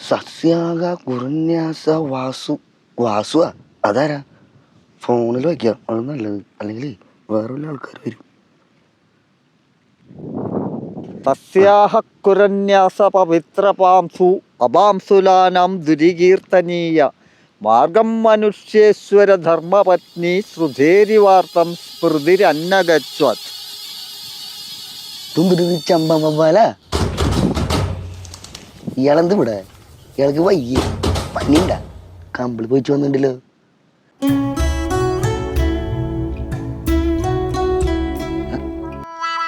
സസ്യാക കുറുന്യാസ വാസു. വാസുവാ? അതാരാ? ഫോണിൽ വയ്ക്കാം, അത് നല്ലത്. അല്ലെങ്കിൽ വേറെ വല്ല ആൾക്കാർ വരും. തസ്യാഹ കുരന്യാസ പവിത്രപാംസു അപാംസുലാനാം ദുരികീർത്തനീയ മാർഗം മനുഷ്യേശ്വര ധർമ്മപത്നി ശ്രുതേരിവാർത്തം സ്മൃതിരന്നഗച്ഛത്. ചമ്പല ഇയാളെന്ത് ഇവിടെ? ഇയാൾക്ക് വയ്യേ? പനിയുണ്ട? കമ്പിളി പോയിച്ചു വന്നിട്ടുണ്ടല്ലോ.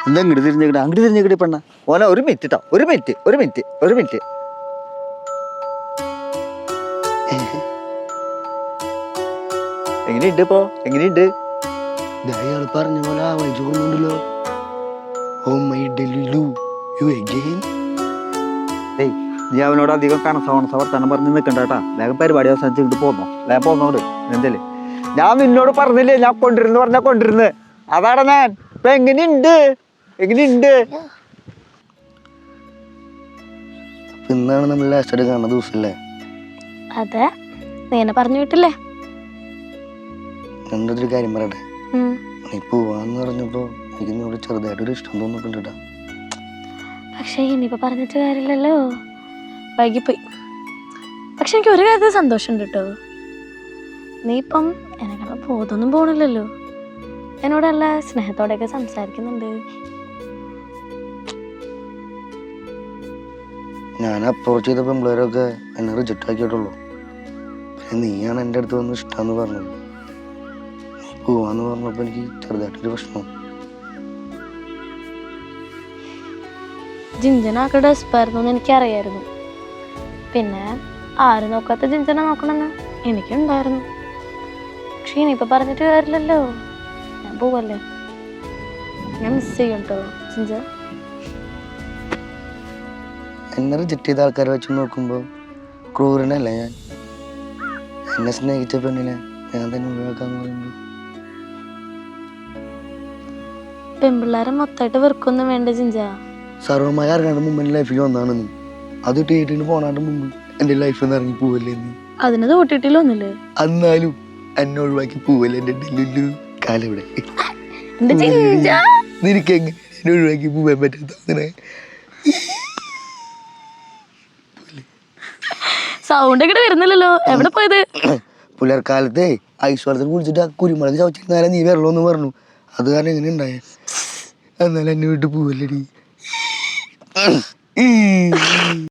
എന്താ ഇങ്ങോട്ട് തിരിഞ്ഞിട്ട് അങ്ങോട്ട് തിരിഞ്ഞിട്ട് പെണ്ണ ഓന? ഒരു മിനിറ്റ് കേട്ടോ, ഒരു മിനിറ്റ്. എങ്ങനെയുണ്ട് ഇപ്പോ? എങ്ങനെയുണ്ട്? ഇയാൾ പറഞ്ഞ പോലെ വായിച്ചു കൊടുക്കുന്നുണ്ടല്ലോ. Oh my Delilah you again. ഏയ്, നീ അവനോട് അധികം കണസ വർത്താനം പറഞ്ഞ് നിൽക്കണ്ട കേട്ടാ. വേഗം പരിപാടി അവസാനിച്ച് ഇങ്ങോട്ട് പോന്നോ. വേഗം പോന്നോട്. എന്തല്ലേ ഞാൻ നിന്നോട് പറഞ്ഞില്ലേ ഞാൻ കൊണ്ടിരുന്ന് പറഞ്ഞാ കൊണ്ടിരുന്ന്. അതാണ് ഞാൻ. ഇപ്പൊ എങ്ങനെയുണ്ട്? ഇന്നാണ് നമ്മൾ ലാസ്റ്റ് ആയിട്ട് കാണുന്ന ദിവസമല്ലേ? അതെ, നീ എന്നെ പറഞ്ഞു വിട്ടില്ലേ. എൻ്റെ ഒരു കാര്യം പറയട്ടെ. നീ പോവാന്ന് പറഞ്ഞപ്പോ എനിക്ക് നിന്നോട് ചെറുതായിട്ടൊരു ഇഷ്ടം തോന്നിട്ടുണ്ടാ. പക്ഷെ ഇനിയിപ്പോ പറഞ്ഞിട്ട് കാര്യമില്ലല്ലോ, വൈകിപ്പോയി. പക്ഷെ എനിക്ക് ഒരു കാര്യത്തിൽ സന്തോഷമുണ്ട് കേട്ടോ. നീ ഇപ്പം എന്നെ ബോധമൊന്നും പോണില്ലല്ലോ. എന്നോട് നല്ല സ്നേഹത്തോടെയൊക്കെ സംസാരിക്കുന്നുണ്ട്. ഞാൻ അപ്രോച്ച് ചെയ്ത പെമ്പിളേരൊക്കെ എന്നെ റിജക്റ്റ് ആക്കിയിട്ടുള്ളൂ. പിന്നെ നീയാണ് എൻ്റെ അടുത്ത് വന്ന് ഇഷ്ടമെന്ന് പറഞ്ഞത്. നീ പോവാന്ന് പറഞ്ഞപ്പോ എനിക്ക് ചെറുതായിട്ടൊരു പ്രശ്നം. ജിഞ്ചനാക്ക് ഡെസ്പായിരുന്നു എന്ന് എനിക്കറിയായിരുന്നു. പിന്നെ ആരും നോക്കാത്ത ജിഞ്ചന നോക്കണമെന്ന് എനിക്കുണ്ടായിരുന്നു. പക്ഷെ ഇനിയിപ്പോ പറഞ്ഞിട്ട് കാര്യമില്ലല്ലോ, ഞാൻ പോവല്ലേ. ഞാൻ മിസ് ചെയ്യും കേട്ടോ ജിഞ്ച. എന്നെ റിജക്റ്റ് ചെയ്ത ആൾക്കാരെ വെച്ച് നോക്കുമ്പോൾ ക്രൂരനല്ല ഞാൻ. എന്നെ സ്നേഹിച്ച പെണ്ണിനെ ഞാൻ തന്നെ ഒഴിവാക്കാന്ന് പറയുമ്പോൾ പെൺപിള്ളേരെ മൊത്തമായിട്ട് വെറുക്കൊന്നും വേണ്ട ജിഞ്ച. സർവമായ അറിയാണ്ട് മുമ്പ് എൻ്റെ ലൈഫിൽ വന്നാണെന്ന്. അത് ടീറ്റിന് പോണാണ്ട് മുമ്പ് എൻ്റെ ലൈഫിൽ നിന്ന് ഇറങ്ങി പോവല്ലേ നീ? അതിന് തോട്ടിട്ടില്ലൊന്നില്ലേ? എന്നാലും എന്നെ ഒഴിവാക്കി പോവല്ലേ എൻ്റെ ഡെല്ലു കാലിവിടെ. നിനക്ക് എങ്ങനെ എന്നെ ഒഴിവാക്കി പോവാൻ പറ്റാത്ത? സൗണ്ട് ഒക്കെ വരുന്നില്ലല്ലോ, എവിടെ പോയത്? പുലർക്കാലത്തെ ഐശ്വര്യത്തിന് കുളിച്ചിട്ട് കുരുമുളക് ചവച്ചിരുന്നാലേ നീ വരളോന്ന് പറഞ്ഞു. അത് കാരണം എങ്ങനെ ഉണ്ടായ? എന്നാലും എന്നെ വിട്ട് പോവല്ലേടി.